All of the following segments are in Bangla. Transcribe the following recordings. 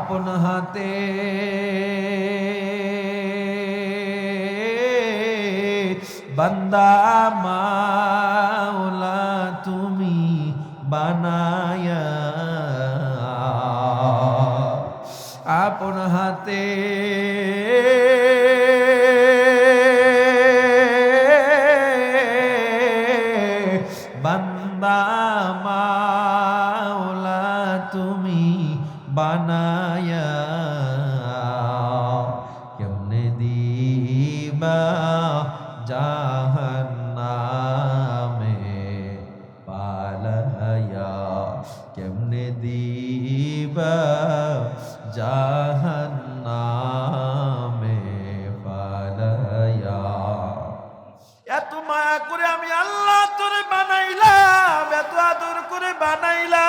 আপন হাতে বান্দা মাওলা তুমি বানায়া, আপন হাতে বান্দা মাওলা তুমি বানায়া, কেমনে দিবা জাহান্নামে পালায়া, কেমনে দিবা জাহান্নামে পালায়া। এত মায়া করে আমি আল্লাহ তোরে বানাইলাম, এত আদর করে বানাইলাম,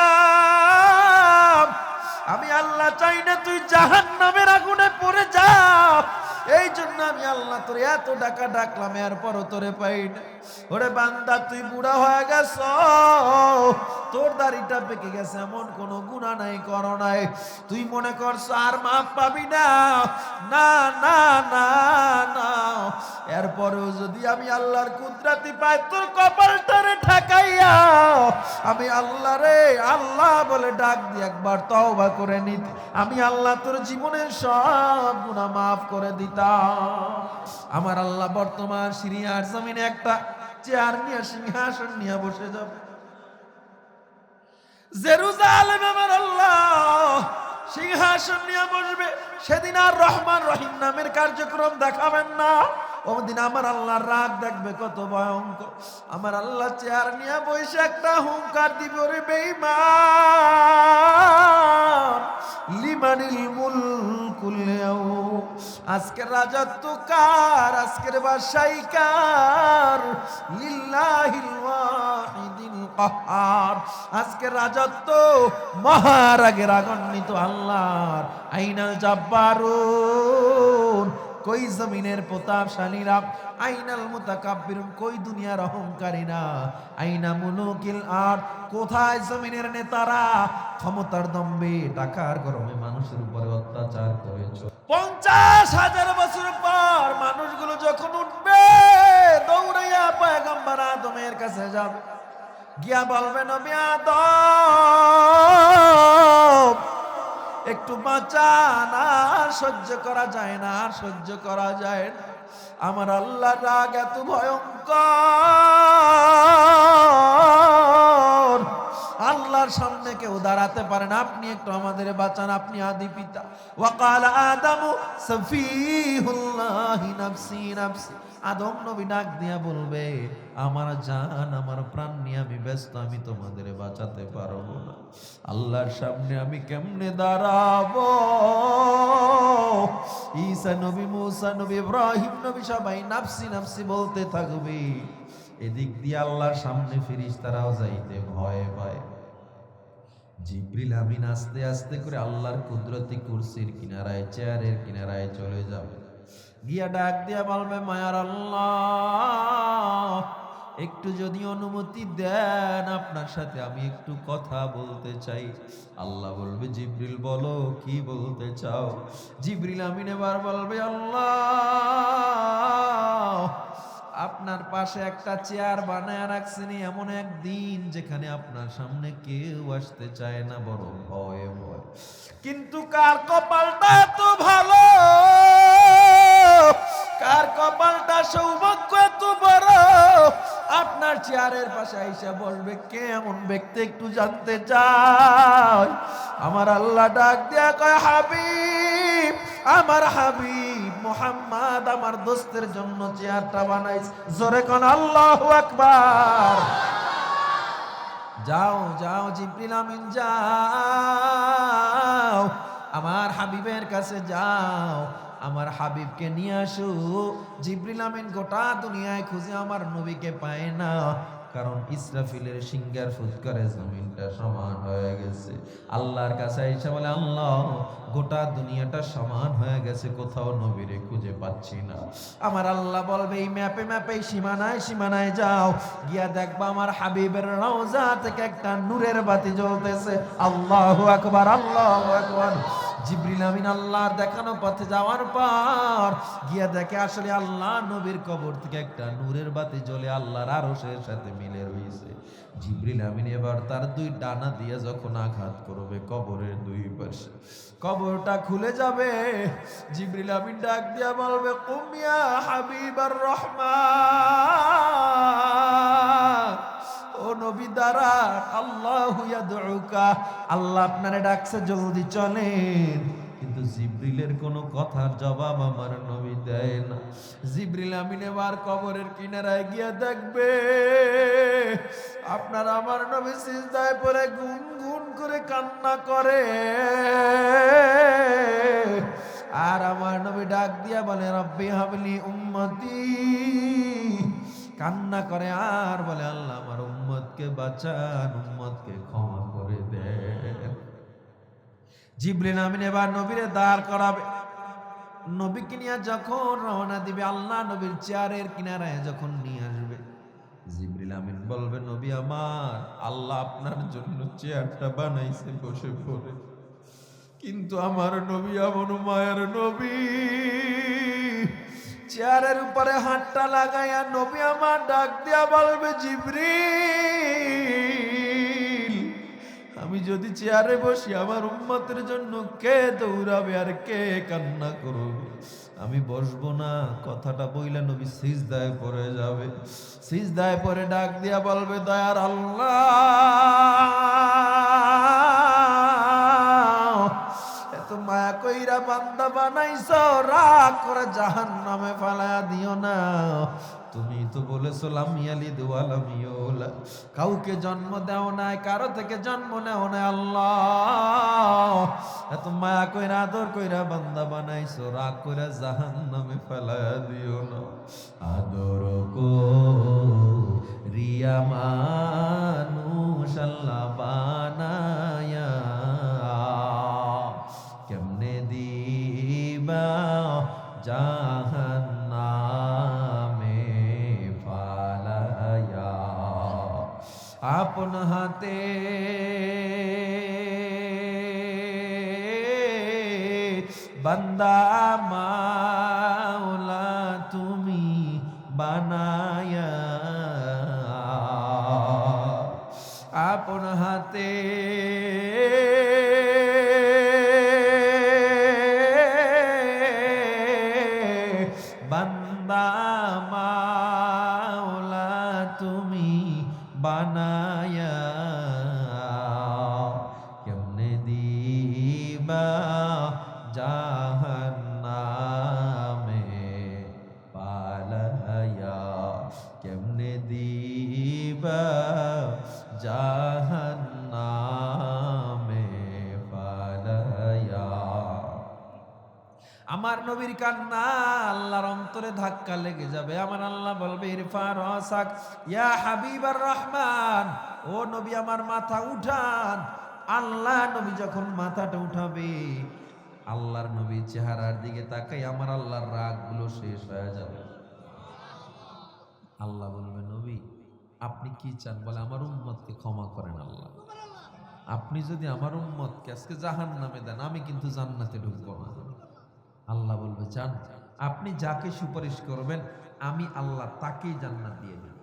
আমি আল্লাহ চাই না তুই জাহান্নামের আগুনে পড়ে যা। এই জন্য আমি আল্লাহ তোরে এত ডাকা ডাকলাম, এরপরও তোরে পাই না। ওরে বান্দা তুই বুড়া হয়ে গেছ, তোর দাড়িটা পেকে গেছে, এমন কোন গুনাহ নাই করো নাই, তুই মনে করছ আর মাফ পাবি না। না না না না, এরপরেও যদি আমি আল্লাহর কুদরতি পাই, তোর কপালটারে ঠেকাইয়া আমি আল্লাহ রে আল্লাহ বলে ডাক দিয়ে একবার তওবা করে নিতে, আমি আল্লাহ তোর জীবনের সব গুনাহ মাফ করে দিতাম। আমার আল্লাহ বর্তমান সিরিয়ার জমিনে একটা চেয়ার নিয়ে সিংহাসন নিয়ে বসে যাবে। জেরুজালেম আমার আল্লাহ সিংহাসন নিয়ে বসবে, সেদিন আর রহমান রহিম নামের কার্যক্রম দেখাবেন না। ওদিন আমার আল্লাহর রাগ দেখবে কত ভয়ঙ্কর। আমার আল্লাহ চেয়ার নিয়ে বসে একটা হুঙ্কার দিবে, ওরে বেঈমান, লিমানিল মুলকুল ইয়াউম, আজকের রাজত্ব কার, আজকের বাদশাহী কার, লিল্লাহিল ওয়াহিদিল কাহ্হার, আজকের রাজত্ব মহারাগের রাগান্বিত আল্লাহর। আইনাল জাব্বারুন, কই জমিনের প্রতাপশালীরা, আইনাল মুতাকাব্বিরুন, কই দুনিয়ার অহংকারীরা, আইনা মুলুকিল আরদ, কোথায় জমিনের নেতারা ক্ষমতার দম্ভে টাকার গরমে মানুষের উপরে অত্যাচার করেছ। 50,000 বছর পর মানুষগুলো যখন উঠবে, দৌড়াইয়া পয়গম্বর আদমের কাছে যাবে, গিয়া বলবে নবী আদম একটু বাঁচান, আর সহ্য করা যায় না, আর সহ্য করা যায় না, আমার আল্লাহর রাগ এত ভয়ঙ্কর, আল্লাহর সামনে কেউ দাঁড়াতে পারে না, আপনি একটু আমাদের বাঁচান, আপনি আদি পিতা। ওয়াকালা আদামু সফিহুল্লাহি নাফসি নাফসি, আদম নবী ডাক দিয়া বলবে আমার জান আমার প্রাণ নিয়ে আমি ব্যস্ত, আমি তোমাদের বাঁচাতে পারবো না, আল্লাহর সামনে আমি কেমনে দাঁড়াবো। ঈসা নবী, মুসা নবী, ইব্রাহিম নবী সবাই নাফসি নাফসি বলতে থাকবে। এদিক দিয়ে আল্লাহর সামনে ফেরেশতারাও যাইতে ভয় পায়। জিবরিল আমিন আস্তে আস্তে করে আল্লাহর কুদরতি কুরসির কিনারায়, চেয়ারের কিনারায় চলে যাবে, গিয়া ডাক দিয়া বলবে মায়ার আল্লাহ একটু যদি অনুমতি দেন, আপনার সাথে আমি একটু কথা বলতে চাই। আল্লাহ বলবে জিবরিল বলো কি বলতে চাও। জিবরিল আমিন এবার বলবে আল্লাহ আপনার পাশে একটা চেয়ার বানায় রাখছেন, এমন একদিন যেখানে আপনার সামনে কেউ আসতে চায় না, বড় ভয় ভয়। কিন্তু কার কপালটা এত ভালো, কার কপালটা সৌভাগ্য এত বড়, আপনার চেয়ারের পাশে আইসা বলবে কে এমন ব্যক্তি একটু জানতে চাই। আমার আল্লাহ ডাক দিয়া কয় হাবিব, আমার হাবিব মুহাম্মদ আমার দোস্তের জন্য চেয়ারটা বানাইছে। জোরে কোন আল্লাহু আকবার। যাও যাও জিবরিল আমিন যাও, আমার হাবিবের কাছে যাও, আমার হাবিবকে নিয়ে আসো। জিবরিল আমিন গোটা দুনিয়ায় খুঁজে আমার নবীকে পায় না, কারণ ইসরাফিলের সিংহার ফুৎকারে জমিনটা সমান হয়ে গেছে। আল্লাহর কাছে এসে বলে আল্লাহ গোটা দুনিয়াটা সমান হয়ে গেছে, কোথাও নবীরে খুঁজে পাচ্ছি না। আমার আল্লাহ বলবে এই ম্যাপে ম্যাপে সীমানায় সীমানায় যাও, গিয়া দেখবা আমার হাবিবের রওজা থেকে একটা নূরের বাতি জ্বলতেছে। আল্লাহু আকবার, আল্লাহু আকবার। জিবরিল আমিন আল্লাহর দেখানো পথে যাওয়ার পর গিয়া দেখে আসলে আল্লাহ নবীর কবর থেকে একটা নূরের বাতি জ্বলে আল্লাহর আরশের সাথে মিলে রয়েছে। জিবরিল আমিন এবার তার দুই ডানা দিয়ে যখন আঘাত করবে কবরের দুই পাশে, কবরটা খুলে যাবে। জিবরিল আমিন ডাক দিয়া বলবে, কুম ইয়া হাবিবার রহমান, ও নবী দাঁড়ান, আল্লাহু ইয়াদউকা, আল্লাহ আপনারে ডাকছে, জলদি চলেন। কিন্তু জিবরিলের কোনো কথার জবাব আমার নবী দেয় না। জিবরিল আমিন এবার কবরের কিনারায় গিয়া দেখবে আপনার আমার নবী সিজদায় পড়ে গুনগুন করে কান্না করে, আর আমার নবী ডাক দিয়া বলে, রব্বি হাবলি উম্মতি, কান্না করে আর বলে, আল্লাহ আমার উম্মতকে বাঁচান, উম্মতকে ক্ষমা করে দেন। জিবরিল আমিন এবার নবীরে দাঁড় করাবে। নবীকে নিয়ে যখন রওনা দিবে, আল্লাহ নবীর চেয়ারের কিনারায় যখন নিয়ে আসবে, জিবরিল আমিন বলবে, নবী আমার, আল্লাহ আপনার জন্য চেয়ারটা বানাইছে বসে পড়ে, কিন্তু আমার নবী এমন মায়ের নবী, চেয়ারের উপরে হাতটা লাগাইয়া নবী আমার ডাক দিয়া বলবে, জিবরিল, আমি যদি চেয়ারে বসি আমার উম্মতের জন্য কে দৌড়াবে আর কে কান্না করবে? আমি বসবো না। কথাটা বইলা নবী সিজদায় পড়ে যাবে। সিজদায় পড়ে ডাক দিয়া বলবে, দয়ার আল্লাহ, এত মায়া কইরা বান্দা বানাইছো, রাগ করে জাহান্নামে ফালায়া দিও না। তুমি তো বলেছো লাম ইয়ালিদ ওয়া লাম ইউলাদ, কাউকে জন্ম দাও নাই, কারো থেকে জন্ম নেও না। আল্লাহ, এত মায়া কইরা আদর কইরা বান্দা বানাইছো, রাগ কইরা জাহান্নামে ফেলায়া দিও না। আদর কো রিয়া মানুষ আল্লাহ বানায়া, কেমনে দিবা জাহান্নামে ফালায়া, আপন হাতে বান্দা মাওলা তুমি বানায়া, আপন হাতে বান্দা মাওলা তুমি বানায়া, কেমনে দিবা জাহান্নামে পালায়া, কেমনে দিবা জাহান্নামে পালায়া। আমার নবীর কান্না আল্লাহর অন্তরে ধাক্কা লেগে যাবে। আমার আল্লাহ বলবে, ইরফা রাসাক ইয়া হাবিবার রহমান, ও নবী আমার মাথা উঠান। আল্লাহ নবী যখন মাথাটা উঠাবে, আল্লাহর নবীর চেহারার দিকে তাকাই আমার আল্লাহর রাগগুলো শেষ হয়ে যাবে। আল্লাহ বলবে, নবী আপনি কি চান? বলে, আমার উম্মতকে ক্ষমা করেন আল্লাহ। আপনি যদি আমার উম্মতকে আজকে জাহান্নামে দেন, আমি কিন্তু জান্নাতে ঢুকবো না। আল্লাহ বলবে, চান? আপনি যাকে সুপারিশ করবেন আমি আল্লাহ তাকেই জান্নাত দিয়ে দেব।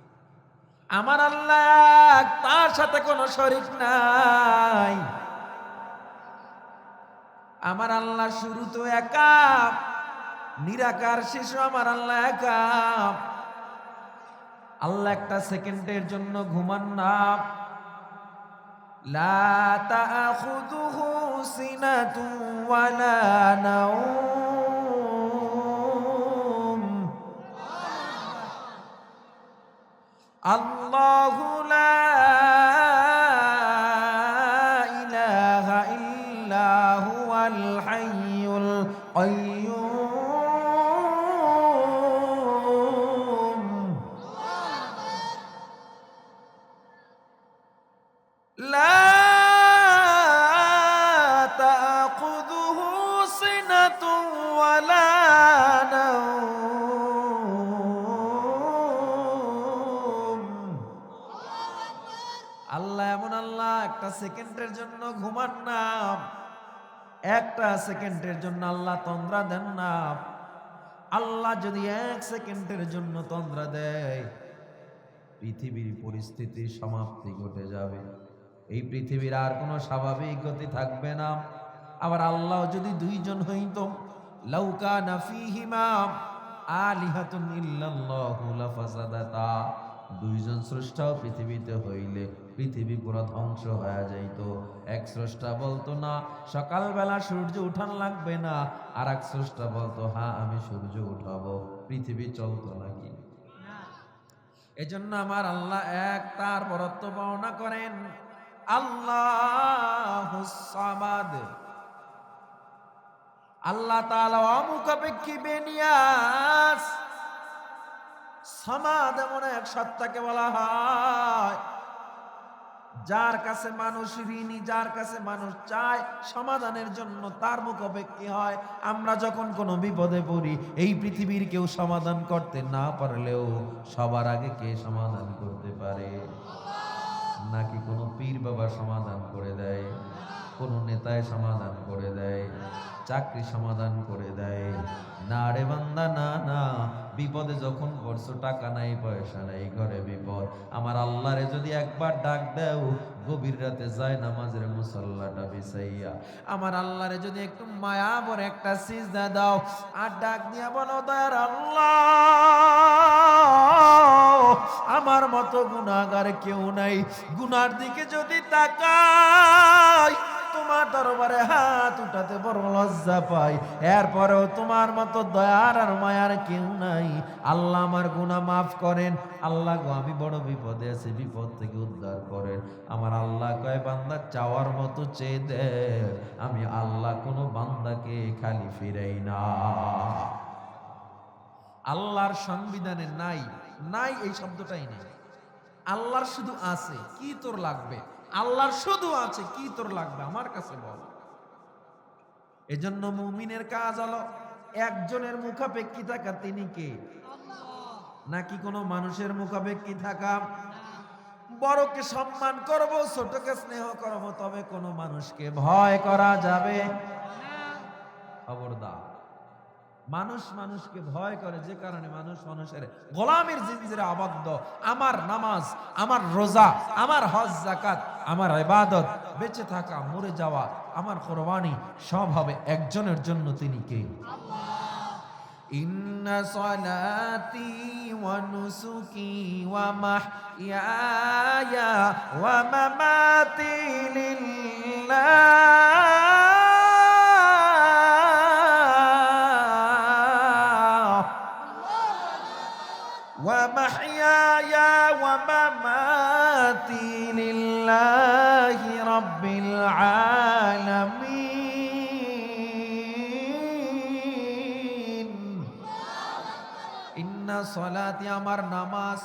আমার আল্লাহ, তার সাথে কোনো শরীক নাই। আমার আল্লাহ শুরু তো একা, নিরাকার, শিশু আমার আল্লাহ একা। আল্লাহ একটা সেকেন্ডের জন্য ঘুমান না। লা তাখুযুহু সিনাতু ওয়ালা নাওম, আল্লাহু লা ইলাহা ইল্লা হুয়াল হাইয়ুল কাইয়্যুম, লা তাখুযুহু সিনাতু ওয়ালা নাওম। আল্লাহ এমন আল্লাহ, একটা সেকেন্ডের জন্য ঘুমান না। একটা সেকেন্ডের জন্য আল্লাহ তন্দ্রা দেন না। আল্লাহ যদি 1 সেকেন্ডের জন্য তন্দ্রা দেয়, পৃথিবীর পরিস্থিতির সমাপ্তি ঘটে যাবে। এই পৃথিবীর আর কোনো স্বাভাবিক গতি থাকবে না। আবার আল্লাহ যদি দুইজন হইত, লাউ কানা ফীহিমা আলিহাতুন ইল্লাল্লাহু লাফাসাদাতা, দুইজন স্রষ্টাও পৃথিবীতে হইলে পৃথিবী পুরো ধ্বংস হয়ে যাইত। এক স্রষ্টা বলতো না সকালবেলা সূর্য উঠান লাগবে না, আর এক স্রষ্টা বলতো হ্যাঁ আমি সূর্য উঠাবো, পৃথিবী চলতো নাকি? এজন্য আমার আল্লাহ এক, তার বরত্ব বর্ণনা করেন আল্লাহুস সামাদ। আল্লাহ তাআলা অমুখাপেক্ষী, বেনিয়াস। সামাদ এমন এক সত্তাকে বলা হয় যার কাছে মানুষ ঋণী, যার কাছে মানুষ চায় সমাধানের জন্য, তার মুখাপেক্ষী হয়। আমরা যখন কোনো বিপদে পড়ি, এই পৃথিবীর কেউ সমাধান করতে না পারলেও সবার আগে কে সমাধান করতে পারে? নাকি কোনো পীর বাবা সমাধান করে দেয়, কোনো নেতায় সমাধান করে দেয়, চাকরি সমাধান করে দেয়? না রে বান্দা, না না। বিপদে যখন পড়ছো, টাকা নাই পয়সা নাই, ঘরে বিপদ, আমার আল্লাহরে যদি একবার ডাক দাও, গভীর রাতে যায় নামাজের মুসাল্লাটা বিছাইয়া আমার আল্লাহরে যদি একটু মায়া ভরে একটা সিজদা দাও, আর ডাক দিয়া বলো দয়ার আল্লাহ, আমার মতো গুনাহগার কেউ নাই, গুনার দিকে যদি তাকাই, তোমার দরবারে হাত উঠাতে বড় লজ্জা পাই, এরপরেও তোমার মতো দয়ার আর মায়ার কেউ নাই। আল্লাহ আমার গুনাহ মাফ করেন। আল্লাহ গো আমি বড় বিপদে আছি, বিপদ থেকে উদ্ধার করেন। আমার আল্লাহ কয় বান্দা চাওয়ার মতো চেয়ে দে, আমি আল্লাহ কোনো বান্দাকে খালি ফিরাই না। আল্লাহর সংবিধানে নাই, নাই এই শব্দটাই নেই। আল্লাহর শুধু আছে, কি তোর লাগবে? আল্লাহর শুধু আছে, কি তোর লাগবে আমার কাছে বল। এজন্য মুমিনের কাজ হলো একজনের মুখাপেক্ষী থাকা। তিনি কে? নাকি কোনো মানুষের মুখাপেক্ষী থাকা? বড়কে সম্মান করব, ছোটকে স্নেহ করব, তবে কোনো মানুষকে ভয় করা যাবে খবরদার। মানুষ মানুষকে ভয় করে, যে কারণে মানুষ মানুষের গোলামের জিনজিরে আবদ্ধ। আমার নামাজ, আমার রোজা, আমার হজ যাকাত, আমার ইবাদত, বেঁচে থাকা, মরে যাওয়া, আমার কুরবানি সব হবে একজনের জন্য। তিনি কে? ইন্না সলাতি ওয়া নুসুকি ওয়া মাহইয়ায়া ওয়া মামাতি লিল্লাহ ومحياي ومماتي لله رب العالمين إن صلاتي আমার নামাজ,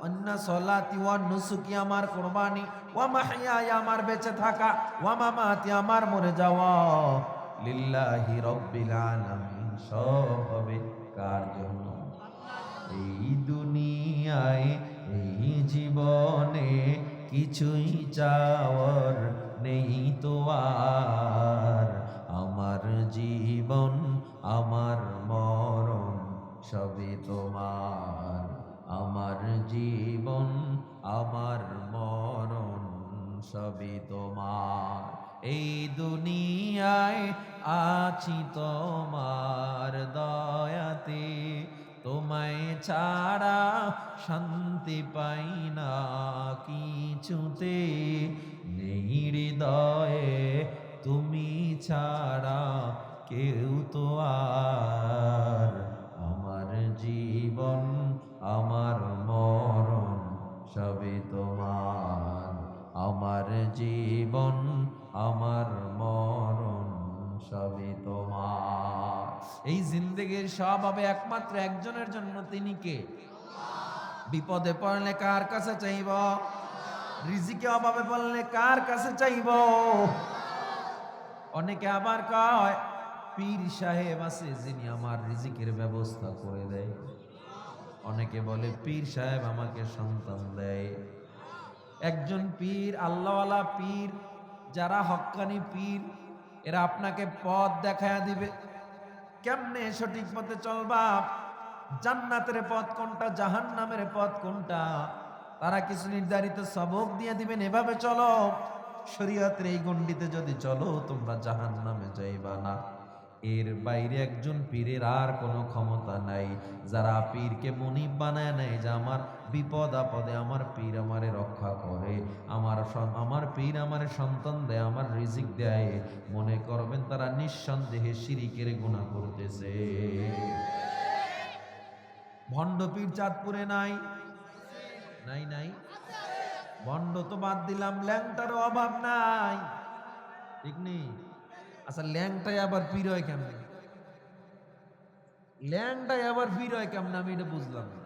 ইন্না সলাতি ওয়া নুসুকি আমার কুরবানি, ওয়া মাহইয়ায় আমার বেঁচে থাকা, ওয়া মামাতি আমার মরে যাওয়া, লিল্লাহি রাব্বিল আলামিন, সব হবে কার জন্য? এই দুনিয়ায়, এই জীবনে কিছুই চাওয়ার নেই তো আর। আমার জীবন, আমার মরণ সবই তোমার। আমার জীবন, আমার মরণ সবই তোমার। এই দুনিয়ায় আছি তোমার দয়াতে, তোমায় ছাড়া শান্তি পাই না কিছুতে। নেই হৃদয়ে তুমি ছাড়া কেউ তো আর। আমার জীবন, আমার মরণ সবই তোমার। আমার জীবন, আমার মরণ সবই তোমার। এই জিন্দেগির সব হবে একমাত্র একজনের জন্য। তিনি কে? বিপদে পড়লে কার কাছে চাইব? রিজিকে অভাবে পড়লে কার কাছে চাইব? অনেকে আবার কয় পীর সাহেব আছে যিনি আমার রিজিকের ব্যবস্থা করে দেয়। অনেকে বলে পীর সাহেব আমাকে সন্তান দেয়। একজন পীর, আল্লাহওয়ালা পীর, যারা হক্কানি পীর, এরা আপনাকে পথ দেখায়া দিবে, কেমনে সঠিক পথে চলবা, জান্নাতের পথ কোনটা, জাহান্নামের পথ কোনটা, তারা কিছু নির্ধারিত সবক দিয়ে দিবেন, এভাবে চলো, শরীয়তের এই গণ্ডিতে যদি চলো তোমরা জাহান্নামে যাইবা না। এর বাইরে একজন পীরের আর কোনো ক্ষমতা নাই। যারা পীরকে মুনিব বানায় নেয় যে আমার বিপদ আপদে আমার পীর আমারে রক্ষা করে, আমার পীর আমারে সন্তান দেয়, আমার রিজিক দেয়, মনে করবেন তারা নিঃসন্দেহে শিরিকের গুনাহ করতেছে। ভণ্ড পীর চাঁদপুরে নাই? নাই নাই, ভণ্ড তো বাদ দিলাম, ল্যাংটারও অভাব নাই, ঠিক নেই? আচ্ছা ল্যাংটাই আবার পীর হয় কেমন? ল্যাংটাই আবার পীর হয় কেমন আমি এটা বুঝলাম না।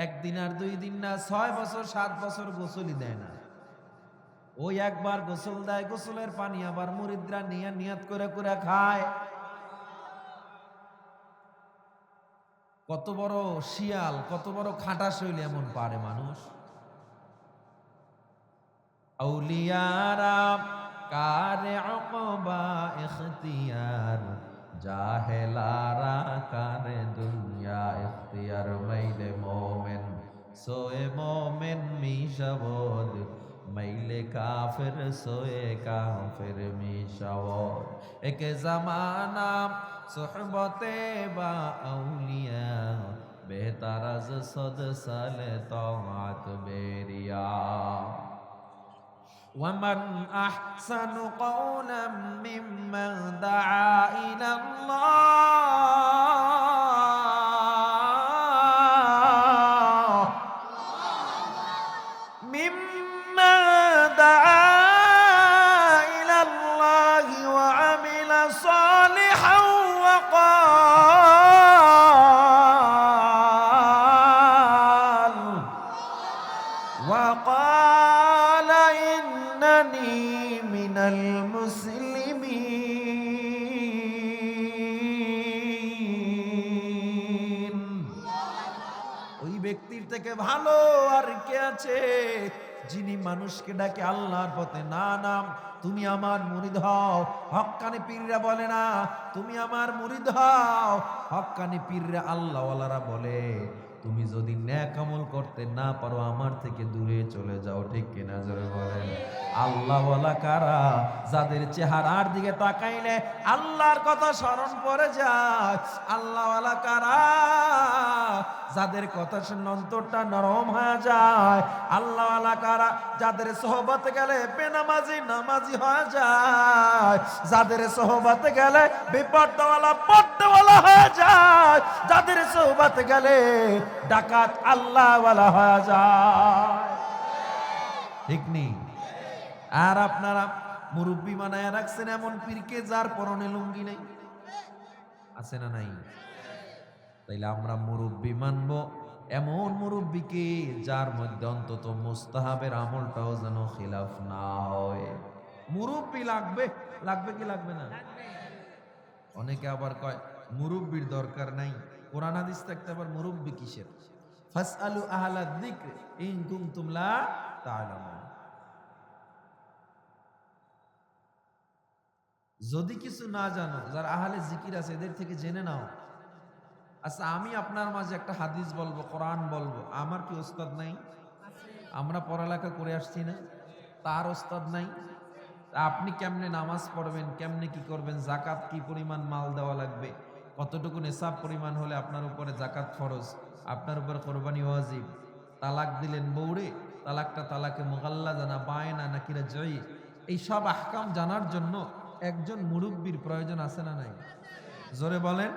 একদিন আর 2 দিন না, 6 বছর 7 বছর গোসলই দেয় না। ওই একবার গোসল দেয়, গোসলের পানি আবার মুরিদরা নিয়ে নিয়ত করে করে খায়। কত বড় শিয়াল, কত বড় খাটা শৈলী এমন পারে মানুষ। আউলিয়ারা কারে আকবা ইখতিয়ার, জাহেলারা কারে দুনিয়া ইখতিয়ার, মাইলে মোমেন সোয়ে মোমেন মিশাবদ, মাইলে কাফের সোয়ে কাফের মিশাবদ। এক জামানা সোহবতে বা আউলিয়া, বেহতার আজ 100 সালে তাআত বেরিয়া। ومن أحسن قولا ممن دعا إلى الله، ممن دعا إلى الله وعمل صالحا وقال إنني من المسلمين। ওই ব্যক্তির থেকে ভালো আর কে আছে যিনি মানুষকে ডাকে আল্লাহর পথে? না নাম তুমি আমার মুরিদ হও, হক্কানি পীররা বলে না তুমি আমার মুরিদ হও, হক্কানি পীররা আল্লাহওয়ালারা বলে তুমি যদি নেক আমল করতে না পারো আমার থেকে দূরে চলে যাও। ঠিক কিনা জোরে বলেন? আল্লাহওয়ালা কারা? যাদের চেহারার দিকে তাকাইলে আল্লাহর কথা স্মরণ পড়ে যায়। আল্লাহওয়ালা কারা? যাদের কথা শুনলে অন্তরটা নরম হয়ে যায়। আল্লাহওয়ালা কারা? যাদের সোহবতে গেলে বেনামাজি নামাজি হয়ে যায়, যাদের সোহবতে গেলে বিপদওয়ালা পদ্মওয়ালা হয়ে যায়, যাদের সোহবতে গেলে ডাকাত আল্লাহওয়ালা হয়ে যায়। ঠিক নেই? আর আপনারা মুরব্বী বানায় রাখছেন এমন পীরকে যার পরনে লুঙ্গি নেই, আছে না নাই? তাইলে আমরা মুরব্বী মানবো এমন মুরব্বীকে যার মধ্যে অন্তত মুস্তাহাবের আমলটাও যেন খিলাফ না হয়। মুরব্বী লাগবে, লাগবে কি লাগবে না? অনেকে আবার কয় মুরব্বীর দরকার নাই, কোরআন হাদিস থাকতে আবার মুরব্বী কিসের? ফাসআলু আহলা যিকর ইন কুনতুম লা তা'লামুন। যদি কিছু না জানো, যারা আহলে জিকির আছে এদের থেকে জেনে নাও। আচ্ছা আমি আপনার মাঝে একটা হাদিস বলবো, কোরআন বলবো, আমার কি ওস্তাদ নাই? আমরা পড়ালেখা করে আসছি না? তার ওস্তাদ নাই? আপনি কেমনে নামাজ পড়বেন, কেমনে কি করবেন, জাকাত কি পরিমাণ মাল দেওয়া লাগবে, কতটুকু নেশাব পরিমাণ হলে আপনার উপরে জাকাত ফরজ, আপনার উপরে কোরবানি ওয়াজিব, তালাক দিলেন বউরে, তালাকটা তালাকে মুগাল্লা জানা বায়না নাকি জয়ী, এই সব আহকাম জানার জন্য একজন মুরব্বীর প্রয়োজন আছে না নাই? জোরে বলেন।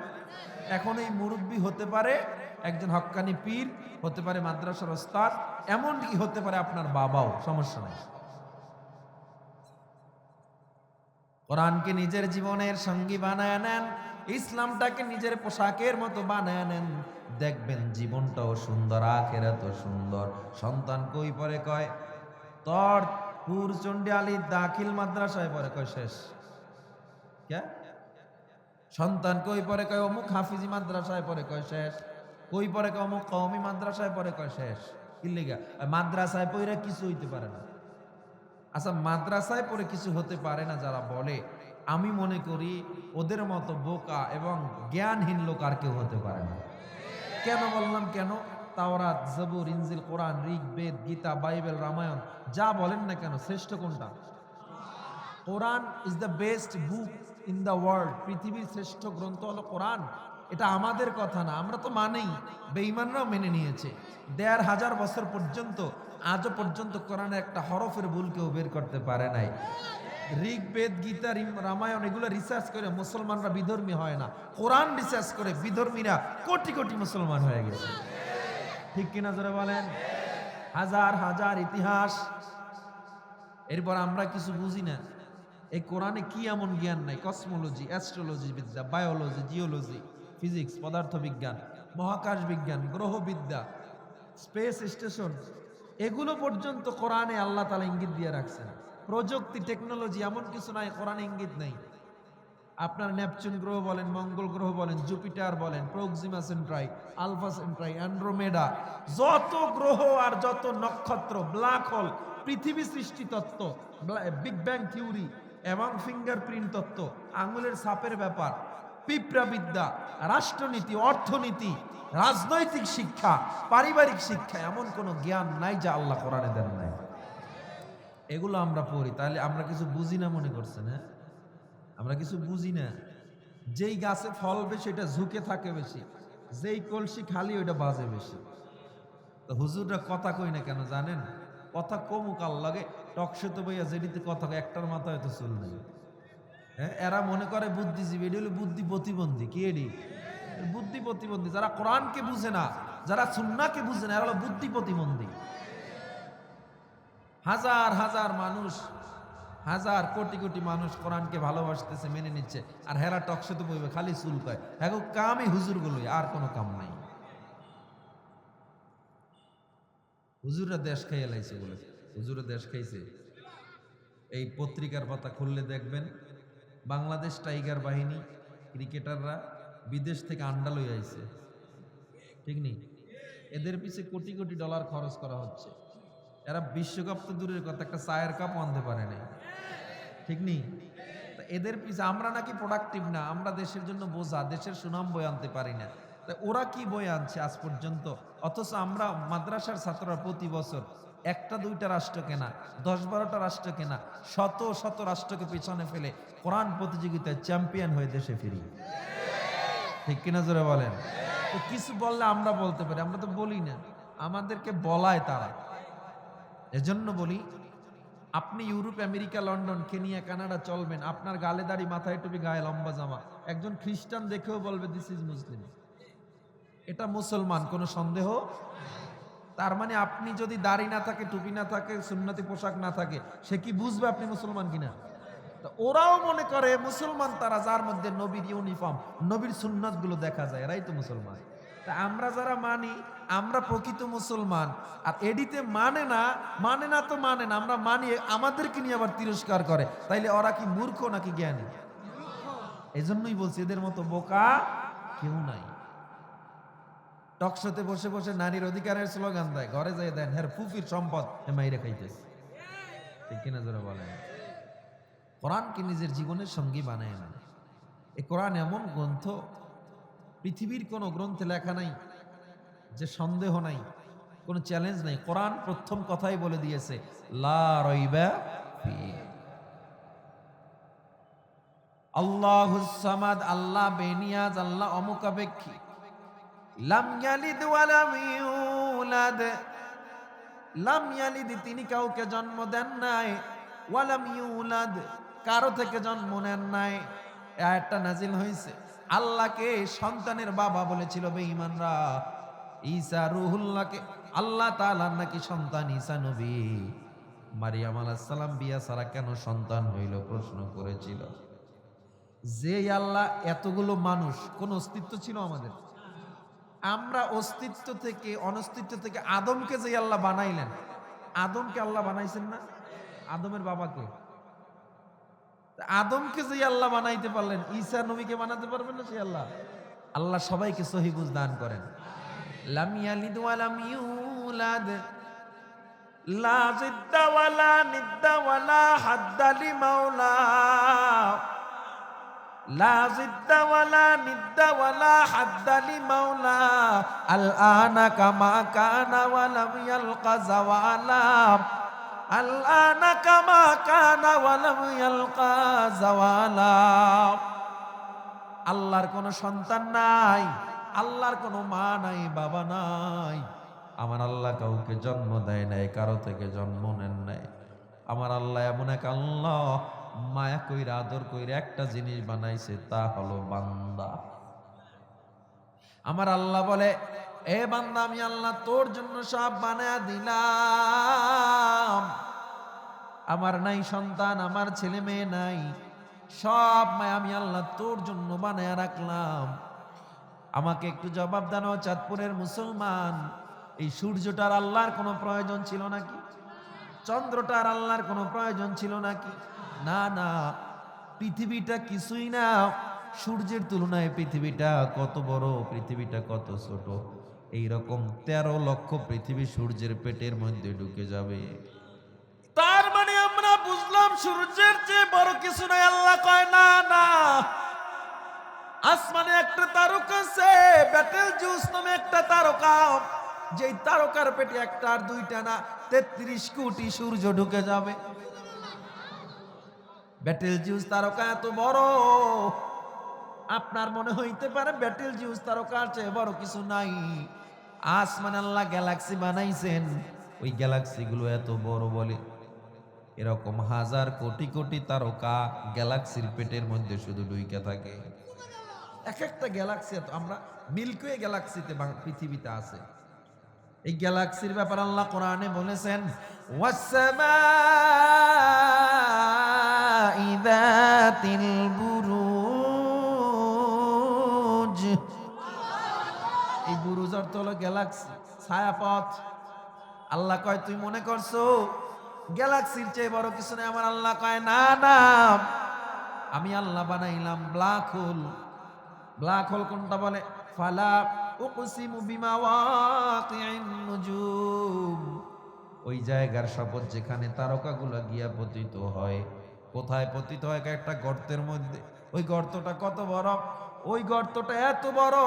এখন এই মুরব্বী হতে পারে একজন হক্কানি পীর, হতে পারে মাদ্রাসার ওস্তাদ, এমনকি হতে পারে আপনার বাবাও, সমস্যা নাই। কোরআনকে নিজের জীবনের সঙ্গী বানায় নেন, ইসলামটাকে নিজের পোশাকের মতো বানায় নেন, দেখবেন জীবনটাও সুন্দর, আখিরাতও সুন্দর। সন্তান কই পরে কয় তোর পুরচন্ডী আলী দাখিল মাদ্রাসায় পরে কয় শেষ। কে? সন্তান কই পরে কয় অমুক হাফিজি মাদ্রাসায় পরে কয় শেষ, কই পরে কয় অমুক কওমি মাদ্রাসায় পরে কয় শেষ। কি লিগা? মাদ্রাসায় পড়ে কিছু হইতে পারে না। আচ্ছা মাদ্রাসায় পড়ে কিছু হতে পারে না যারা বলে, আমি মনে করি ওদের মতো বোকা এবং জ্ঞানহীন লোক আর কেউ হতে পারে না। কেন বললাম কেন? তাওরাত, জবুর, ইনজিল, কোরআন, ঋগ্বেদ, গীতা, বাইবেল, রামায়ণ যা বলেন না কেন, শ্রেষ্ঠ কোনটা? Quran is the best book in the world. পৃথিবীর শ্রেষ্ঠ গ্রন্থ হলো কোরআন। এটা আমাদের কথা না, আমরা তো মানেই, বেঈমানরাও মেনে নিয়েছে। ১,৫০০ বছর পর্যন্ত, আজও পর্যন্ত কোরআনের একটা হরফের ভুল কেউ বের করতে পারে নাই। ঋগ্বেদ, গীতা, রামায়ণ এগুলো রিসার্চ করে মুসলমানরা বিধর্মী হয় না, কোরআন রিসার্চ করে বিধর্মীরা কোটি কোটি মুসলমান হয়ে গেছে। ঠিক কিনা জোরে বলেন? হাজার হাজার ইতিহাস। এরপর আমরা কিছু বুঝি না। এই কোরআনে কি এমন জ্ঞান নাই? কসমোলজি, অ্যাস্ট্রোলজি বিদ্যা, বায়োলজি, জিওলজি, ফিজিক্স, পদার্থ বিজ্ঞান, মহাকাশ বিজ্ঞান, গ্রহবিদ্যা, স্পেস স্টেশন, এগুলো পর্যন্ত কোরআনে আল্লাহ তাআলা ইঙ্গিত দিয়ে রাখছেন। প্রযুক্তি, টেকনোলজি এমন কিছু নাই কোরআনে ইঙ্গিত নাই। আপনার নেপচুন গ্রহ বলেন, মঙ্গল গ্রহ বলেন, জুপিটার বলেন, Proxima Centauri, Alpha Centauri, Andromeda, যত গ্রহ আর যত নক্ষত্র, ব্ল্যাক হোল, পৃথিবী সৃষ্টি তত্ত্ব, বিগ ব্যাং থিওরি এবং ফিঙ্গারপ্রিন্ট তত্ত্ব, আঙুলের ছাপের ব্যাপার, পিঁপড়া বিদ্যা, রাষ্ট্রনীতি, অর্থনীতি, রাজনৈতিক শিক্ষা, পারিবারিক শিক্ষা, এমন কোনো জ্ঞান নাই যা আল্লাহ কোরআনে দেন নাই। এগুলো আমরা পড়ি, তাহলে আমরা কিছু বুঝি না মনে করছেন? হ্যাঁ, আমরা কিছু বুঝি না। যেই গাছে ফল বেশি এটা ঝুঁকে থাকে বেশি, যেই কলসি খালি ওইটা বাজে বেশি। তো হুজুররা কথা কই না কেন জানেন? কথা কমুক আর লাগে, টকশোতে বইয়া যেটিতে কথা কয়, একটার মাথায় তো চুল নেই। হ্যাঁ, এরা মনে করে বুদ্ধিজীবী, এটি হলো বুদ্ধি প্রতিবন্ধী। কি এটি? বুদ্ধি প্রতিবন্ধী। যারা কোরআনকে বুঝে না, যারা সুন্নাহকে বুঝে না, এরা হলো বুদ্ধি প্রতিবন্ধী। হাজার হাজার মানুষ, হাজার কোটি কোটি মানুষ কোরআনকে ভালোবাসতেছে, মেনে নিচ্ছে, আর হেরা টকশোতে বইবে খালি চুল কয়। এখন কামই হুজুরগুলোই, আর কোনো কাম নাই। হুজুররা দেশ খাইয়ে লাইছে বলে, হুজুরা দেশ খাইছে। এই পত্রিকার পাতা খুললে দেখবেন বাংলাদেশ টাইগার বাহিনী ক্রিকেটাররা বিদেশ থেকে আন্ডা লই আইছে। ঠিক নেই? এদের পিছে কোটি কোটি ডলার খরচ করা হচ্ছে। এরা বিশ্বকাপ তো দূরের কথা, একটা চায়ের কাপ আনতে পারে নাই। ঠিক নেই? এদের পিছে আমরা নাকি প্রোডাক্টিভ না, আমরা দেশের জন্য বোঝা, দেশের সুনাম বই আনতে পারি না। তা ওরা কি বই আনছে আজ পর্যন্ত? অথচ আমরা মাদ্রাসার ছাত্ররা প্রতি বছর একটা দুইটা রাষ্ট্র কেনা, 10-12টা রাষ্ট্র কেনা, শত শত রাষ্ট্রকে পিছনে ফেলে কোরআন প্রতিযোগিতায় চ্যাম্পিয়ন হয়ে দেশে ফিরি। ঠিক কিনা জোরে বলেন? তো কিছু বললে আমরা বলতে পারি, আমরা তো বলি না, আমাদেরকে বলায় তারা। এজন্য বলি, আপনি Europe, America, London, Kenya, Canada চলবেন, আপনার গালে দাড়ি, মাথায় টুপি, গায়ে লম্বা জামা, একজন খ্রিস্টান দেখেও বলবে দিস ইজ মুসলিম, এটা মুসলমান, কোনো সন্দেহ। তার মানে আপনি যদি দাড়ি না থাকে, টুপি না থাকে, সুন্নতি পোশাক না থাকে, সে কি বুঝবে আপনি মুসলমান কিনা? তো ওরাও মনে করে মুসলমান তারা, যার মধ্যে নবীর ইউনিফর্ম, নবীর সুন্নাত গুলো দেখা যায়, এরাই তো মুসলমান। তা আমরা যারা মানি, আমরা প্রকৃত মুসলমান। আর এডিতে মানে না, মানে না তো মানে না, আমরা মানি, আমাদেরকে নিয়ে আবার তিরস্কার করে। তাইলে ওরা কি মূর্খ নাকি জ্ঞানী? এই জন্যই বলছি, এদের মতো বোকা কেউ নাই। টকশোতে বসে বসে নারীর অধিকারের স্লোগান দেয়, ঘরে যাই দেন হ্যাঁ ফুফির সম্পদ মাইরে খাইতেছে। ঠিক কিনা যারা বলেন? কোরআনকে নিজের জীবনের সঙ্গী বানায় না। এই কোরআন এমন গ্রন্থ, পৃথিবীর কোন গ্রন্থে লেখা নাই যে সন্দেহ নাই, কোনো চ্যালেঞ্জ নাই। কোরআন প্রথম কথাই বলে দিয়েছে লা রাইবা ফিহি। আল্লাহুস সামাদ, আল্লাহ বেনিয়াজ, আল্লাহ অমুখাপেক্ষী। লাম ইয়ালিদ ওয়া লাম ইউলাদ, লাম ইয়ালিদ তিনি কাউকে জন্ম দেন নাই, ওয়া লাম ইউলাদ কারো থেকে জন্ম নেন নাই। এই আয়াতটা নাজিল হয়েছে। আল্লাহকে সন্তানের বাবা বলেছিল বেঈমানরা। ঈসা রুহুল্লাহকে, আল্লাহ তাআলার নাকি সন্তান ঈসা নবী। মারিয়াম আলাইহিস সালাম বিয়া ছাড়া কেন সন্তান হইল প্রশ্ন করেছিল। যে আল্লাহ, এতগুলো মানুষ, কোন অস্তিত্ব ছিল আমাদের? আমরা অস্তিত্ব থেকে, অনস্তিত্ব থেকে আদমকে যে আল্লাহ বানাইলেন, আদমকে আল্লাহ বানাইছেন না? আদমের বাবাকে, আদমকে যে আল্লাহ বানাইতে পারলেন, ঈসা নবীকে বানাতে পারবেন না? সে আল্লাহ। আল্লাহ সবাইকে সহিহ বুঝ দান করেন। লাম ইয়ালিদ ওয়া লাম ইউলাদ, লা জিদ্দা ওয়ালা নিদ্দা ওয়ালা হাদ্দা লিমাওলা, লা জিদ্দা ওয়ালা নিদ্দা ওয়ালা হাদ্দা লিমাওলা আল আনা কামা কানা ওয়া লাম ইয়ালকা জাওয়ালা আল আনা কামা কানা ওয়া লাম ইয়ালকা জাওয়ালা। আল্লাহর কোনো সন্তান নাই, আল্লাহর কোনো মা নাই, বাবা নাই। আমার আল্লাহ কাউকে জন্ম দেয় নাই, কারো থেকে জন্ম নেন নাই। আমার আল্লাহ এমন এক আল্লাহ, মায়া কইরা আদর কইরা একটা জিনিস বানাইছে, তা হলো বান্দা। আমার আল্লাহ বলে, এ বান্দা আমি আল্লাহ তোর জন্য সব বানায়া দিলাম। আমার নাই সন্তান, আমার ছেলে মেয়ে নাই, সব মায়া আমি আল্লাহ তোর জন্য বানায়া রাখলাম। আমাকে একটু জবাব দেন চাঁদপুরের মুসলমান, এই সূর্যটার আল্লাহর কোনো প্রয়োজন ছিল নাকি? চন্দ্রটার আল্লাহর কোনো প্রয়োজন ছিল নাকি? না না, পৃথিবীটা কিছুই না। সূর্যের তুলনায় পৃথিবীটা কত বড়, পৃথিবীটা কত ছোট। এইরকম 13 লক্ষ পৃথিবী সূর্যের পেটের মধ্যে ঢুকে যাবে। তার মানে আমরা বুঝলাম সূর্যের চেয়ে বড় কিছু নাই। আল্লাহ কয় না না, আসমানে একটা তারকা আছে, ব্যাটেল জুস নামে একটা তারকা, যেই তারকার পেটে একটা আর দুইটা না 33 কোটি সূর্য ঢুকে যাবে। ব্যাটেল জিউস তারকা এত বড়, আপনার মনে হইতে পারে ব্যাটেল জিউস তারকার চেয়ে বড় কিছু নাই। আসমানে আল্লাহ গ্যালাক্সি বানাইছেন, ওই গ্যালাক্সি গুলো এত বড় বলে এরকম হাজার কোটি কোটি তারকা গ্যালাক্সির পেটের মধ্যে শুধু ঢুইকা থাকে। এক একটা গ্যালাক্সি, আমরা মিল্কি ওয়ে গ্যালাক্সিতে পৃথিবীতে আছে। এই গ্যালাক্সির ব্যাপারে আল্লাহ কোরআনে বলেছেন, ওয়াসসামাই যাতিল বুরুজ। এই বুরুজ অর্থ হলো গ্যালাক্সি, ছায়াপথ। আল্লাহ কয় তুই মনে করছো গ্যালাক্সির চেয়ে বড় কিছু নেই? আমার আল্লাহ কয় না না, আমি আল্লাহ বানাইলাম ব্ল্যাক হোল। ব্ল্যাক হোল কোনটা বলে? ফালা উকসিমু বিমাওয়াকিন নুজুম। ওই জায়গার শপথ যেখানে তারকাগুলো গিয়া পতিত হয়। কোথায় পতিত হয়? একটা গর্তের মধ্যে। ওই গর্তটা কত বড়? ওই গর্তটা এত বড়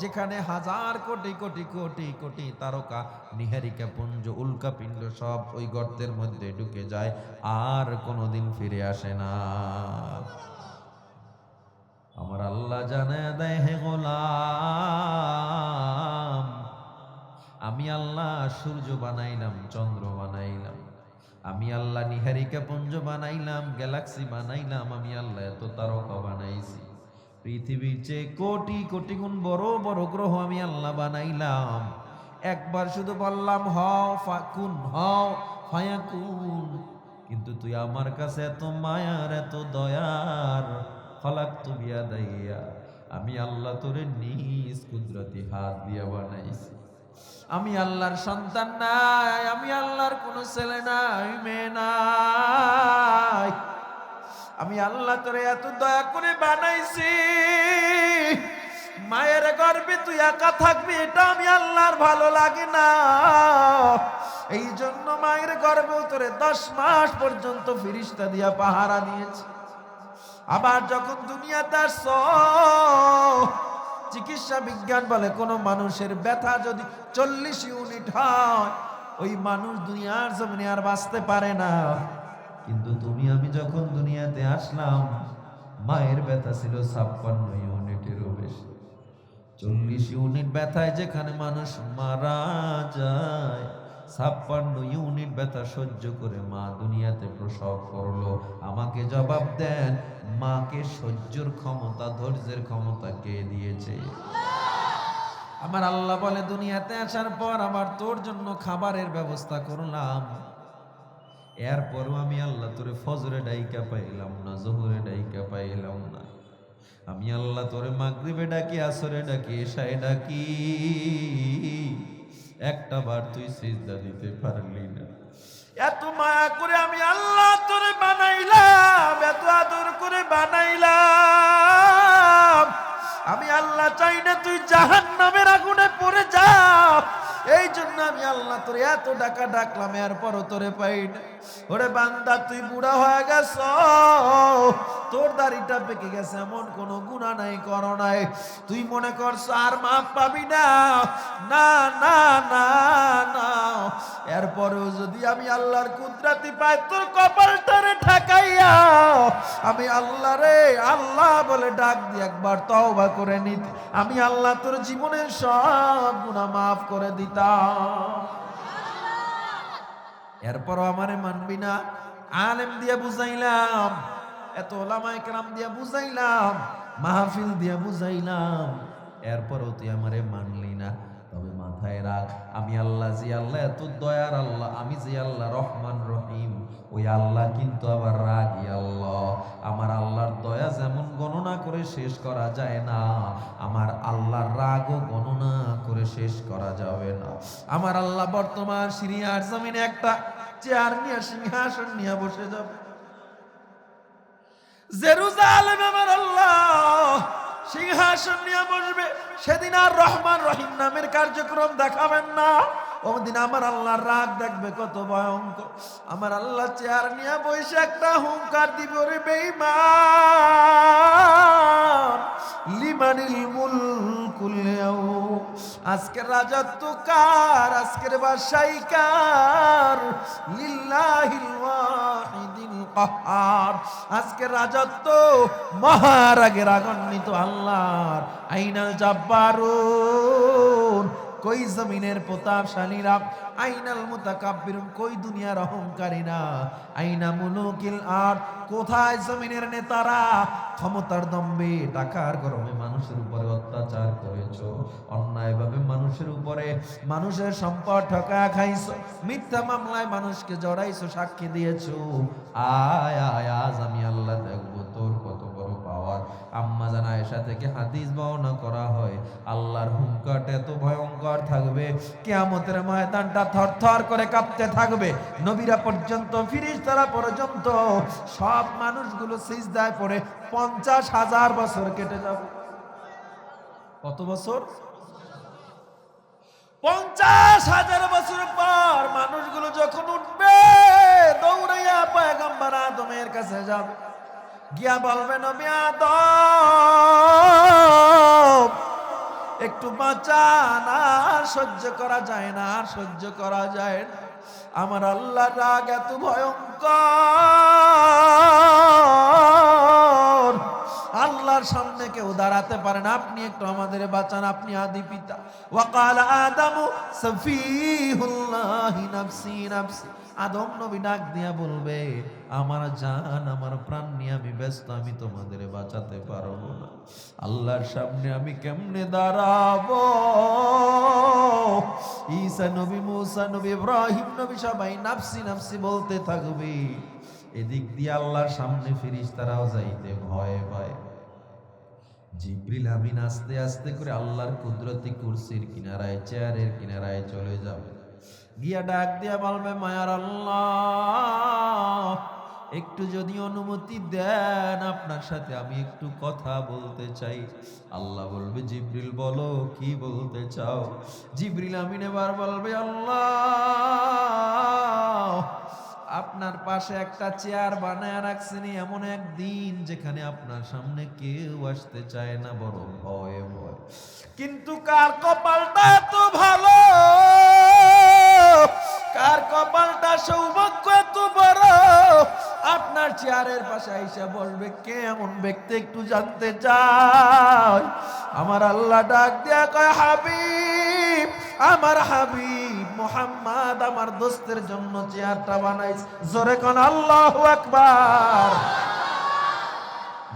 যেখানে হাজার কোটি কোটি কোটি কোটি তারকা, নিহারিকা পুঞ্জ, উল্কাপিণ্ড সব ওই গর্তের মধ্যে ঢুকে যায়, আর কোনোদিন ফিরে আসে না। আমার আল্লাহ জানে দেয়, হে গোলাম, আমি আল্লাহ সূর্য বানাইলাম, চন্দ্র বানাইলাম, আমি আল্লাহ নিহারিকা পুঞ্জ বানাইলাম, গ্যালাক্সি বানাইলাম, আমি আল্লাহ এত তারকা বানাইছি। পৃথিবীর চেয়ে কোটি কোটি গুণ বড় বড় গ্রহ আমি আল্লাহ বানাইলাম। একবার শুধু বললাম হও ফাকুন, হও ফায়াকুন। কিন্তু তুই আমার কাছে এত মায়ার, এত দয়ার, ফালাকতু বিয়াদাইয়া, আমি আল্লাহ তোরে নিজ কুদরতি হাত দিয়ে বানাইছি। আমি আল্লাহর সন্তান নাই, আমি আল্লাহর কোনো ছেলে নাই, মেয়ে নাই। আমি আল্লাহ তোরে এত দয়া করে বানাইছি, মায়ের গর্ভে তুই একা থাকবি এটা আমি আল্লাহর ভালো লাগে না। এই জন্য মায়ের গর্ভে তোরে 10 মাস পর্যন্ত ফেরেশতা দিয়া পাহারা দিয়েছে। আবার যখন দুনিয়াতে আসছো, চিকিৎসা বিজ্ঞান বলে কোন মানুষের ব্যথা যদি 40 ইউনিট হয়, ওই মানুষ দুনিয়ার জমিনে আর বাঁচতে পারে না। কিন্তু তুমি আমি যখন দুনিয়াতে আসলাম, মায়ের ব্যথা ছিল 56 ইউনিটেরও বেশি। 40 ইউনিট ব্যথায় যেখানে মানুষ মারা যায়, 56 ইউনিট ব্যথা সহ্য করে মা দুনিয়াতে প্রসব করলো। আমাকে জবাব দেন, মাকে সহ্যের ক্ষমতা, ধৈর্যের ক্ষমতা কে দিয়েছে? আমার আল্লাহ বলে, দুনিয়াতে আসার পর আবার তোর জন্য খাবারের ব্যবস্থা করলাম। এরপরও আমি আল্লাহ তোরে ফজরে ডাইকা পাইলাম না, জোহরে ডাইকা পাইলাম না। আমি আল্লাহ তোরে মাগরিবে ডাকি, আসরে ডাকি, এশায় ডাকি, একটা বার তুই সিজদা দিতে পারলি না। এত মায়া করে আমি আল্লাহ তোরে বানাইলাম, এত আদর করে বানাইলাম। আমি আল্লাহ চাই না তুই জাহান্নামের আগুনে পড়ে যা। এই জন্য আমি আল্লাহ তোর এত টাকা ডাকলাম এরপরও তোরে পাই না। ওরে বান্দা তুই বুড়া হয়ে গেছ, তোর দাড়িটা পেকে গেছে, এমন কোনো গুনাহ নাই করো নাই, তুই মনে করছ আর মাপ পাবি না। না না না না, এরপরেও যদি আমি আল্লাহর কুদরতি পাই তোর কপালটারে ঠেকাইয়া আমি আল্লাহ রে আল্লাহ বলে ডাক দিয়ে একবার তওবা করে নিত, আমি আল্লাহ তোর জীবনের সব গুনাহ মাফ করে দিতাম। এরপরও আমারে মানবি না? আলেম দিয়ে বুঝাইলাম, এত ওলামায়ে কেরাম দিয়ে বুঝাইলাম, মাহফিল দিয়ে বুঝাইলাম, এরপরও তুই আমারে মানলি না। তবে মাথায় রাখ, আমি আল্লাহ যে আল্লাহ এত দয়ার আল্লাহ, আমি যে আল্লাহ রহমান রহিম, ওই আল্লাহ কিন্তু আবার রাগী আল্লাহ। আমার আল্লাহর দয়া যেমন গণনা করে শেষ করা যায় না, আমার আল্লাহর রাগও গণনা করে শেষ করা যাবে না। আমার আল্লাহ বর্তমান সিরিয়ার জমিনে একটা চেয়ার নিয়ে সিংহাসন নিয়ে বসে যাবে। জেরুজালেমে আমার আল্লাহ সিংহাসন নিয়ে বসবে, সেদিন আর রহমান রহিম নামের কার্যক্রম দেখাবেন না। ওদিন আমার আল্লাহর রাগ দেখবে কত ভয়ঙ্কর। আমার আল্লাহ চেয়ার নিয়ে বসে একটা হুঙ্কার দিব, রে বেঈমান, লিমানিল মুলকুল ইয়াউম, আজকের রাজত্ব কার, আজকের বাদশাহী কার? লিল্লাহিল ওয়াহিদিল কাহ্হার, আজকের রাজত্ব মহারাগে রাগান্বিত আল্লাহর। আইনাল জাব্বারুন, কই জমিনের প্রতাপশালীরা? আইনাল মুতাকাব্বিরুন, কই দুনিয়ার অহংকারীরা? আইনা মুলুকিল আরদ, কোথায় জমিনের নেতারা? ক্ষমতার দম্ভে টাকার গরমে মানুষের উপরে অত্যাচার করেছো, অন্যায়ভাবে মানুষের উপরে মানুষের সম্পদ ঠকা খাইছো, মিথ্যা মামলায় মানুষকে জড়াইছো, সাক্ষী দিয়েছো। আয় আয়, আজ আমি আল্লাহ দেখবো তোর কত বড় পাওয়ার। আম্মা জান আয়েশা থেকে হাদিস বর্ণনা করা হয়, আল্লাহর হুঙ্কারটা এত ভয়ঙ্কর থাকবে, কিয়ামতের ময়দানটা থরথর করে কাঁপতে থাকবে। নবীরা পর্যন্ত, ফেরেশতারা পর্যন্ত, সব মানুষগুলো সিজদায় পড়ে 50,000 বছর কেটে যাবে। কত বছর? 50,000 বছর পর মানুষগুলো যখন উঠবে, দৌড়াইয়া পয়গম্বর আদমের কাছে যাবে, গিয়া বলবে, নবী আদম একটু বাঁচান, আর সহ্য করা যায় না, আর সহ্য করা যায় না, আমার আল্লাহর রাগ এত ভয়ঙ্কর, আল্লাহর সামনে কেউ দাঁড়াতে পারে না, আপনি একটু আমাদের বাঁচান, আপনি আদি পিতা। ওয়াকালা আদামু সফিহুল্লাহি নাফসি নাফসি, আদম নবী ডাক দিয়া বলবে, আমার জান, আমার প্রাণ নিয়ে আমি ব্যস্ত, আমি তোমাদের বাঁচাতে পারবো না, আল্লাহর সামনে আমি কেমনে দাঁড়াবো? ঈসা নবী, মুসা নবী, ইব্রাহিম নবী সবাই নাফসি নাফসি বলতে থাকবে। এদিক দিয়ে আল্লাহর সামনে ফেরেশতারাও যাইতে ভয় পায়। জিবরিল আমিন আস্তে আস্তে করে আল্লাহর কুদরতি কুরসির কিনারায়, চেয়ারের কিনারায় চলে যাবে, গিয়া ডাক দিয়া বলবে, মায়ার আল্লাহ একটু যদি অনুমতি দেন, আপনার সাথে আমি একটু কথা বলতে চাই। আল্লাহ বলবে, জিবরিল বলো, কি বলতে চাও? জিবরিল আমিন এবার বলবে, আল্লাহ আপনার পাশে একটা চেয়ার বানায় রাখছেন এমন এক দিন যেখানে আপনার সামনে কেউ আসতে চায় না, বড় ভয়ে ভয়। কিন্তু কার কপালটা এত ভালো, কার কপালটা সৌভাগ্য এত বড়, আপনার চেয়ারের পাশে আইসা বলবে, কে এমন ব্যক্তি একটু জানতে চাই। আমার আল্লাহ ডাক দিয়া কয়, হাবিব, আমার হাবিব মুহাম্মদ আমার দোস্তের জন্য চেয়ারটা বানাইছে। জোরে কোন আল্লাহু আকবার।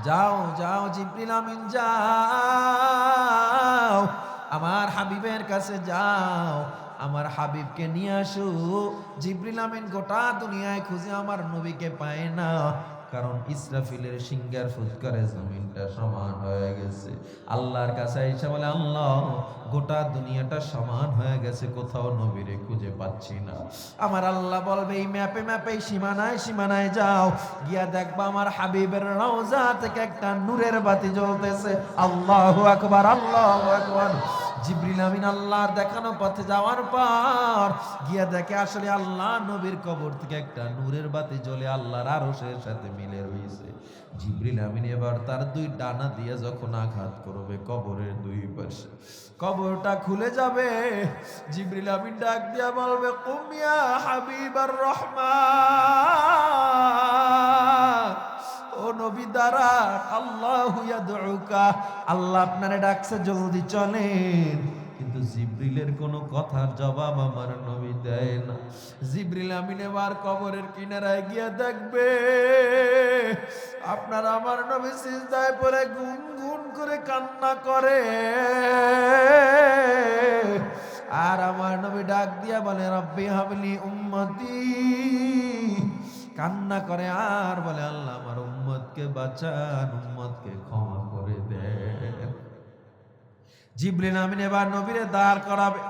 যাও যাও জিবরিল আমিন যাও, আমার হাবিবের কাছে যাও, আমার হাবিবকে নিয়ে আসো। জিবরিল আমিন গোটা দুনিয়ায় খুঁজে আমার নবীকে পায় না, কারণ ইসরাফিলের সিংহার ফুৎকারে জমিনটা সমান হয়ে গেছে। আল্লাহর কাছে এসে বলে, আল্লাহ গোটা দুনিয়াটা সমান হয়ে গেছে, কোথাও নবীরে খুঁজে পাচ্ছি না। আমার আল্লাহ বলবে, এই ম্যাপে ম্যাপে সীমানায় সীমানায় যাও, গিয়া দেখবা আমার হাবিবের রওজা থেকে একটা নূরের বাতি জ্বলতেছে। আল্লাহু আকবার, আল্লাহু আকবার। জিবরিল আমিন আল্লাহর দেখানো পথে যাওয়ার পর গিয়া দেখে আসলে আল্লাহ নবীর কবর থেকে একটা নূরের বাতি জ্বলে আল্লাহর আরশের সাথে মিলে রয়েছে। জিবরিল আমিন এবার তার দুই ডানা দিয়ে যখন আঘাত করবে কবরের দুই পাশে, কবরটা খুলে যাবে। জিবরিল আমিন ডাক দিয়া বলবে, কুম ইয়া হাবিবার রহমান, ও নবী দাঁড়া, আল্লাহু ইয়াদউকা, আল্লাহ আপনারে ডাকছে, জলদি চলেন। কিন্তু জিবরিলের কোনো কথার জবাব আমার নবী দেয় না। জিবরিল আমিন এবার কবরের কিনারায় গিয়া দেখবে আপনার আমার নবী সিজদায় পড়ে গুনগুন করে কান্না করে, আর আমার নবী ডাক দিয়া বলে, রব্বি হাবলি উম্মতি, কান্না করে আর বলে, আল্লাহ আমার উম্মতকে বাঁচান, উম্মতকে ক্ষমা করে দেন। জিবরিল আমিন এবার নবীরে দাঁড় করাবে।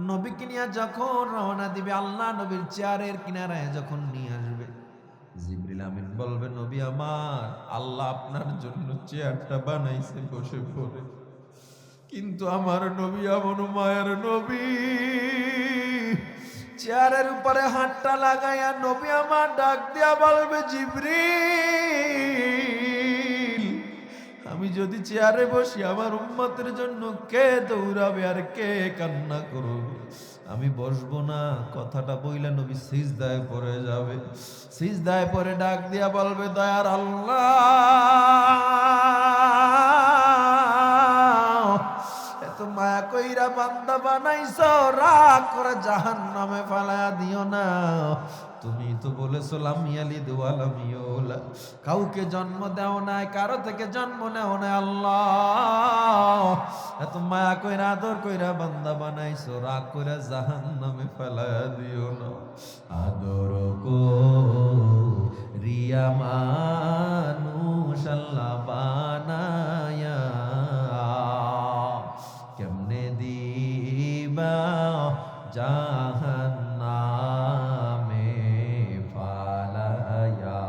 নবীকে নিয়ে যখন রওনা দিবে, আল্লাহ নবীর চেয়ারের কিনারায় যখন নিয়ে আসবে, জিবরিল আমিন বলবে, নবী আমার, আল্লাহ আপনার জন্য চেয়ারটা বানাইছে বসে পড়ে, কিন্তু আমার নবী এমন মায়ের নবী, চেয়ারের উপরে হাতটা লাগাইয়া নবী আমার ডাক দিয়া বলবে, জিবরিল, আমি যদি চেয়ারে বসি আমার উম্মতের জন্য কে দৌড়াবে আর কে কান্না করবে? আমি বসবো না। কথাটা বইলা নবী সিজদায় পড়ে যাবে। সিজদায় পড়ে ডাক দিয়া বলবে, দয়ার আল্লাহ, এত মায়া কইরা বান্দা বানাইছো, রাগ করে জাহান্নামে ফালায়া দিও না। তুমি তো বলেছো লাম ইয়ালিদ ওয়া লাম ইউলাদ, কাউকে জন্ম দাও নাই, কারো থেকে জন্ম নেও না। আল্লাহ, এত মায়া কইরা আদর কইরা বান্দা বানাইছো, রাগ কইরা জাহান্নামে ফেলায়া দিও না। আদর কো রিয়া মানুষ আল্লাহ বানায়া, কেমনে দিবা জাহান্নামে ফালায়া,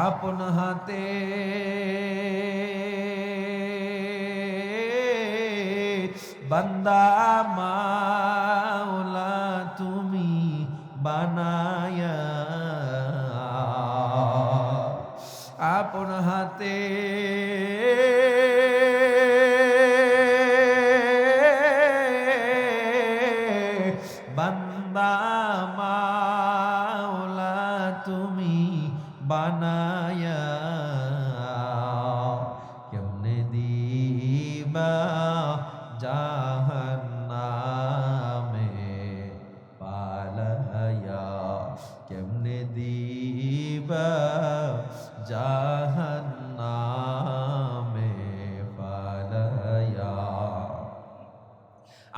আপন হাতে বান্দা মাওলা তুমি বানায়া, আপন হাতে বান্দা মাওলা তুমি বানায়া, কেমনে দিবা জাহান্নামে পালায়া, কেমনে দিবা জাহান্নামে পালায়া।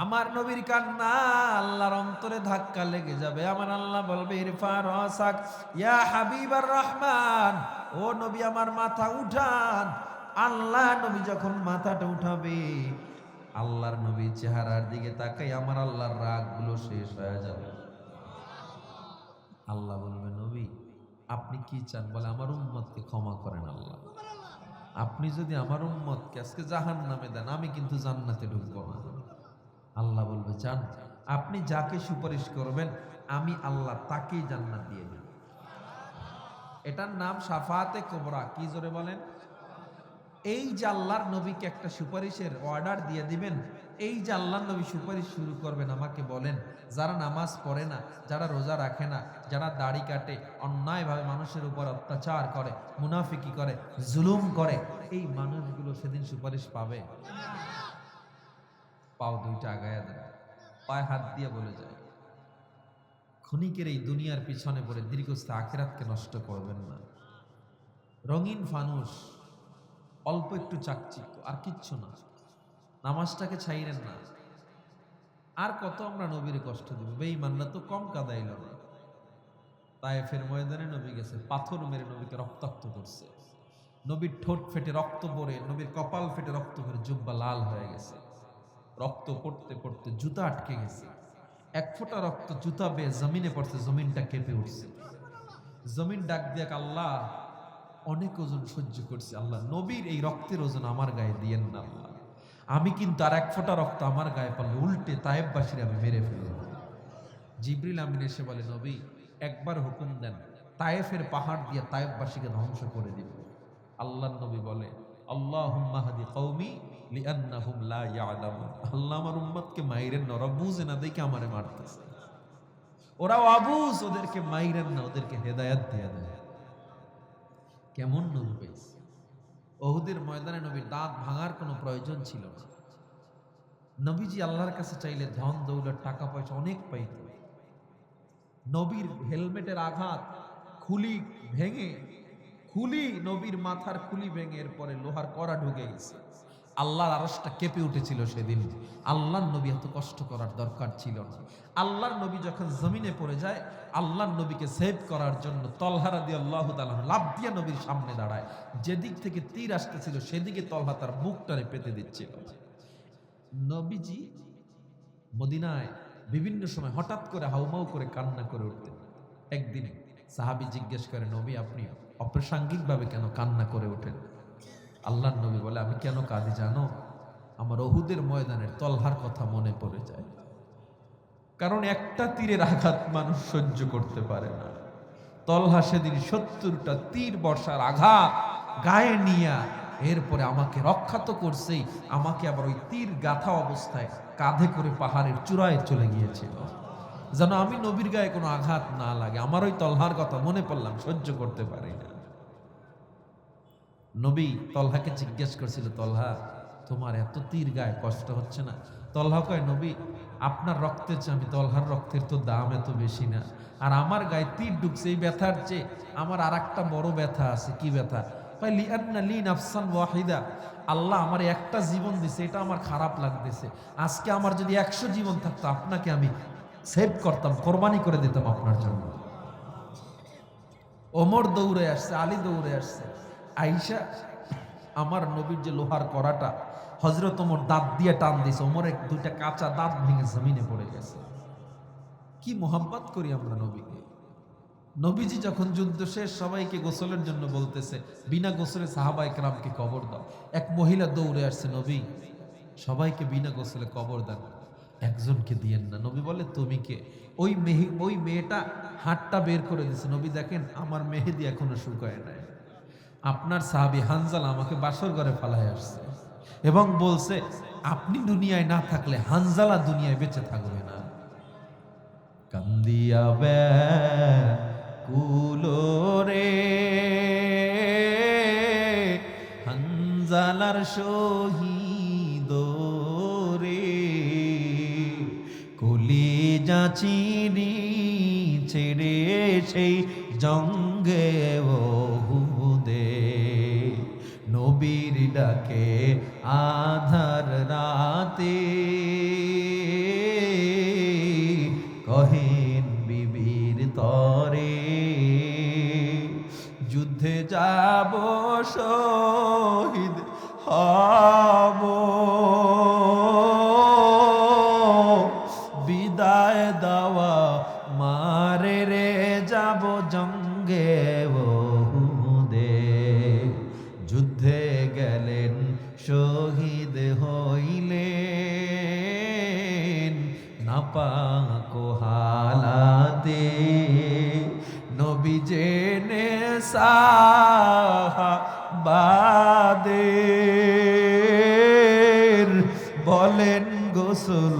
আমার নবীর কান্না আল্লাহর অন্তরে ধাক্কা লেগে যাবে। আমার আল্লাহ বলবে, ইরফা রাসাক ইয়া হাবিবার রহমান, ও নবী আমার মাথা উঠান। আল্লাহ নবী যখন মাথাটা উঠাবে, আল্লাহর নবীর চেহারার দিকে তাকাই আমার আল্লাহর রাগগুলো শেষ হয়ে যাবে। আল্লাহ বলবে, নবী আপনি কি চান? বলে, আমার উম্মতকে ক্ষমা করেন আল্লাহ, আপনি যদি আমার উম্মতকে আজকে জাহান্নামে দেন, আমি কিন্তু জান্নাতে ঢুকবো না। আল্লাহ বলবে, চান আপনি যাকে সুপারিশ করবেন আমি আল্লাহ তাকেই জান্নাত দিয়ে দেব। এটার নাম শাফাআতে কুবরা। কি জোরে বলেন? এই যে আল্লাহর নবীকে একটা সুপারিশের অর্ডার দিয়ে দিবেন, এই যে আল্লাহর নবী সুপারিশ শুরু করবেন, আমাকে বলেন যারা নামাজ পড়ে না, যারা রোজা রাখে না, যারা দাড়ি কাটে, অন্যায়ভাবে মানুষের উপর অত্যাচার করে, মুনাফিকি করে, জুলুম করে, এই মানুষগুলো সেদিন সুপারিশ পাবে? পাও দুইটা আগায়া দেন, পায়ে হাত দিয়ে বলে যায়, ক্ষণিকের এই দুনিয়ার পিছনে পড়ে দীর্ঘস্থায়ী আখিরাতকে নষ্ট করবেন না। রঙিন ফানুস, অল্প একটু চাকচিক্য, আর কিচ্ছু না। নামাজটাকে ছাইরেন না। আর কত আমরা নবীর কষ্ট দিব? বেঈমানরা তো কম কাদাইল না। তায়েফের ময়দানে নবী গেছে, পাথর মেরে নবীকে রক্তাক্ত করছে। নবীর ঠোঁট ফেটে রক্ত পড়ে, নবীর কপাল ফেটে রক্ত পড়ে, জুব্বা লাল হয়ে গেছে। রক্ত পড়তে পড়তে জুতা আটকে গেছে। এক ফোঁটা রক্ত জুতা বেয়ে জমিনে পড়ছে, জমিনটা কেঁপে উঠছে। জমিন ডাক দিয়ে, আল্লাহ অনেক ওজন সহ্য করছে, আল্লাহ নবীর এই রক্তের ওজন আমার গায়ে দিয়েন না আল্লাহ। আমি কিন্তু আর এক ফোঁটা রক্ত আমার গায়ে পড়লে উল্টে তায়েববাসীর আমি মেরে ফেলব। জিবরিল আমিন এসে বলে, নবী একবার হুকুম দেন, তায়েফের পাহাড় দিয়ে তায়েববাসীকে ধ্বংস করে দিব। আল্লাহর নবী বলে, আল্লাহুম্মা হাদি কওমি লিআন্নাহুম লা ইয়ালামুন। আল্লাহ আমার উম্মতকে মাইরেন না, ওরা বুঝে না দেখে আমারে মারতেছে। ওরা অবুঝ, ওদেরকে মাইরেন না, ওদেরকে হেদায়েত দিয়ে দেন। কেমন নবী পেয়েছে! ওহুদের ময়দানে নবীর দাঁত ভাঙার কোনো প্রয়োজন ছিল না। নবীজি আল্লাহর কাছে চাইলে ধন দৌলত টাকা পয়সা অনেক পাইত। নবীর হেলমেটের আঘাত নবীর মাথার খুলি ভেঙে এরপরে লোহার কড়া ঢুকে গেছে। আল্লাহর আরশটা কেঁপে উঠেছিল সেদিন। আল্লাহর নবী এত কষ্ট করার দরকার ছিল না। আল্লাহর নবী যখন জমিনে পড়ে যায়, আল্লাহর নবীকে সেভ করার জন্য তলহা রাদিয়াল্লাহু তাআলা লাফ দিয়ে নবীর সামনে দাঁড়ায়। যেদিক থেকে তীর আসতেছিল সেদিকে তলহা তার বুকটারে পেতে দিচ্ছিল। নবীজি মদিনায় বিভিন্ন সময় হঠাৎ করে হাউমাউ করে কান্না করে উঠতেন। একদিন সাহাবী জিজ্ঞেস করে, নবী আপনি অপ্রাসঙ্গিকভাবে কেন কান্না করে ওঠেন? আল্লাহর নবী বলে, আমি কেন কাঁদি জানো? আমার উহুদের ময়দানের তলহার কথা মনে পড়ে যায়। কারণ একটা তীরের আঘাত মানুষ সহ্য করতে পারে না। তলহা সেদিন 70টা তীর বর্ষার আঘাত গায়ে নিয়া এরপরে আমাকে রক্ষা তো করছেই, আমাকে আবার ওই তীর গাথা অবস্থায় কাঁধে করে পাহাড়ের চূড়ায় চলে গিয়েছিল, যেন আমি নবীর গায়ে কোনো আঘাত না লাগে। আমার ওই তলহার কথা মনে পড়লাম, সহ্য করতে পারি না। নবী তলহাকে জিজ্ঞেস করছিল, তলহা তোমার এত তীর গায়ে কষ্ট হচ্ছে না? তলহা কয়, নবী আপনার রক্তের চেয়ে আমি তলহার রক্তের তো দাম এত বেশি না, আর আমার গায়ে তীর ঢুকছে এই ব্যথার চেয়ে আমার আর একটা বড় ব্যথা আছে। কি ব্যথা? কয় লিআন্না লি নাফসান ওয়াহিদা, আল্লাহ আমার একটা জীবন দিছে, এটা আমার খারাপ লাগতেছে। আজকে আমার যদি 100 জীবন থাকতো আপনাকে আমি সেভ করতাম, কোরবানি করে দিতাম আপনার জন্য। ওমর দৌড়ে আসছে, আলী দৌড়ে আসছে। আয়েশা আমার নবীর যে লোহার কড়াটা হযরত ওমর দাঁত দিয়ে টান দিয়েছে, ওমরের দুইটা কাঁচা দাঁত ভেঙে জমিনে পড়ে গেছে। কি মোহাব্বত করি আমরা নবীকে। নবীজি যখন যুদ্ধ শেষ সবাইকে গোসলের জন্য বলতেছে, বিনা গোসলে সাহাবায়ে কেরামকে কবর দাও। এক মহিলা দৌড়ে আসছে, নবী সবাইকে বিনা গোসলে কবর দেন, একজনকে দিয়েন না। নবী বলে, তুমি কে? ওই মেয়েটা হাতটা বের করে দিছে। নবী দেখেন আমার মেহেদি এখনো শুকায় নাই। আপনার সাহাবী হানজালা আমাকে বাসর ঘরে ফালায় আসছে এবং বলছে, আপনি দুনিয়ায় না থাকলে হানজালা দুনিয়ায় বেঁচে থাকবে না। কান্দিয়া ব্যাকুলো রে হানজালার শহীদ রে, কলিজা চিনি ছেড়ে সেই জঙ্গে ওহুদে, নবীর ডাকে আধার রাতে কহেন বিবির তরে, যুদ্ধে যাব শহীদ হব, বিদায় দেওয়া মারে রে যাব জঙ্গে ওহুদে। যুদ্ধে গেলেন শহীদ হইলেন নাপাক হালাতে, নবী জেনে সাহাবাদের বলেন গোসল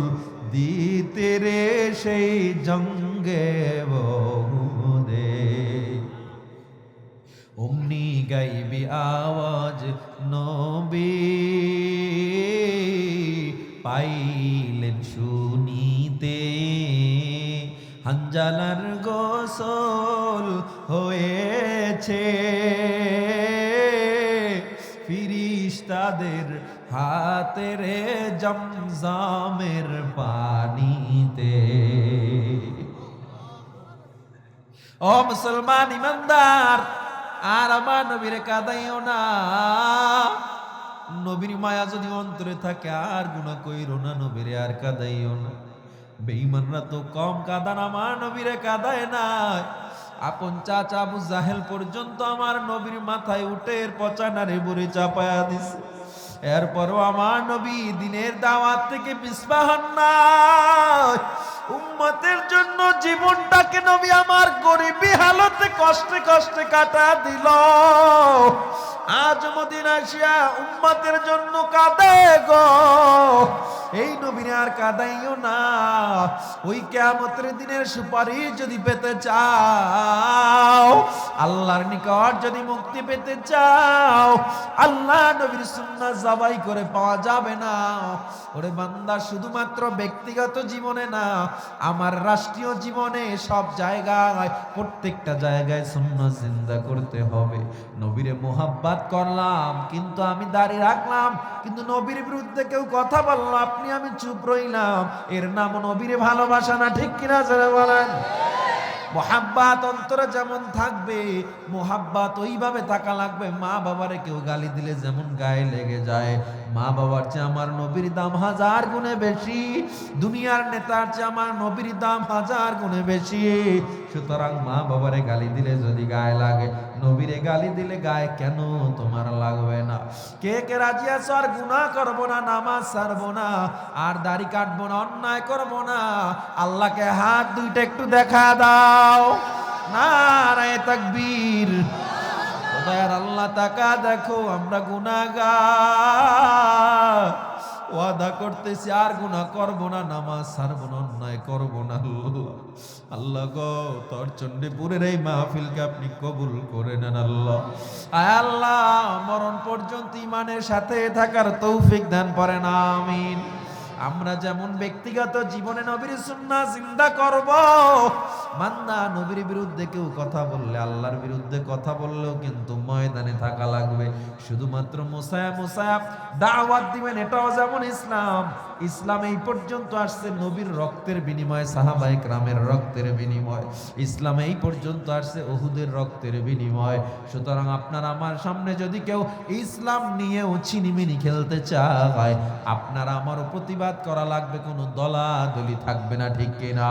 দিতে রে সেই জঙ্গে ওহুদে। অমনি গাইবি আওয়াজ নবী পাইলেন শুনিতে, হানজালার গোসল হয়েছে ফিরিস্তাদের হাতে রে জমজমের পানিতে। ও মুসলমান ইমানদার, আর আমার নবীরে কাঁদাইও না। নবীর মায়া যদি অন্তরে থাকে আর গুনাহ কইরো না, নবীরে আর কাঁদাইও না। বেঈমানরা তো কম কাঁদান, আমার নবীরে কাঁদায় নাই। আপন চাচা আবু জাহেল পর্যন্ত আমার নবীর মাথায় উটের পচা নাড়ে বুড়ি চাপায়া দিছে। এরপরও আমার নবী দিনের দাওয়াত থেকে পিছপা হন না। উম্মতের জন্য জীবনটাকে নবী আমার গরিবী হালতে কষ্টে কষ্টে কাটা দিল। আজ মদিনা আসিয়া উম্মতের জন্য কাঁদে গো। এই নবীর আর কাঁদাইও না। ওই কিয়ামতের দিনের সুপারিশ যদি পেতে চাও, আল্লাহর নিকট যদি মুক্তি পেতে চাও, আল্লাহ নবীর সুন্নাহ জবাই করে পাওয়া যাবে না। ওরে বান্দা, শুধুমাত্র ব্যক্তিগত জীবনে না, আমার রাষ্ট্রীয় জীবনে সব জায়গায়, প্রত্যেকটা জায়গায় সুন্নাহ জিন্দা করতে হবে। নবীরে মোহাব্বত করলাম কিন্তু আমি দাঁড়িয়ে রাখলাম, কিন্তু নবীর বিরুদ্ধে কেউ কথা বলল, আপনি আমি চুপ রইলাম, এর নাম নবীরে ভালোবাসা না? ঠিক কিনা যারা বলেন? মোহাব্বত অন্তরে যেমন থাকবে, মোহাব্বত ওইভাবে থাকা লাগবে। মা বাবারে কেউ গালি দিলে যেমন গায়ে লেগে যায়, মা বাবার চেয়ে আমার নবীর দাম 1000 গুণে বেশি, দুনিয়ার নেতার চেয়ে আমার নবীর দাম 1000 গুণে বেশি। সুতরাং মা বাবারে গালি দিলে যদি গায়ে লাগে, নবীরে গালি দিলে গায়ে কেন তোমার লাগবে না? কে কে রাজি আছো আর গুনাহ করবো না, নামাজ ছাড়বো না, আর দাড়ি কাটবো না, অন্যায় করবো না? আল্লাহকে হাত দুইটা একটু দেখা দাও। নারায়ে তাকবীর। খোদার আল্লাহ তাকা দেখো, আমরা গুনাহগার, ওয়াদা করতেছি আর গুনাহ করব না, নামাজ ছাড়ব না, অন্যায় করব না। আল্লাহ গো, তোর চণ্ডীপুরের এই মাহফিলকে আপনি কবুল করে নেন আল্লাহ। আয় আল্লাহ, মরণ পর্যন্ত ঈমানের সাথে থাকার তৌফিক দান করেন, আমিন। আমরা যেমন ব্যক্তিগত জীবনে নবীর সুন্নাহ জিন্দা করব, বান্দা নবীর বিরুদ্ধে কেউ কথা বললে, আল্লাহর বিরুদ্ধে কথা বললেও কিন্তু ময়দানে থাকা লাগবে। শুধুমাত্র মুসায়া দাওয়াত দিবেন, এটাও যেমন ইসলাম। ইসলাম এই পর্যন্ত আসছে নবীর রক্তের বিনিময়ে, সাহাবায়ে কেরামের রক্তের বিনিময়। ইসলাম এই পর্যন্ত আসছে উহুদের রক্তের বিনিময়। সুতরাং আপনার আমার সামনে যদি কেউ ইসলাম নিয়েও ছিনিমিনি খেলতে চায়, আপনারা আমারও প্রতিবাদ করা লাগবে, কোনো দলাদলি থাকবে না। ঠিক কিনা?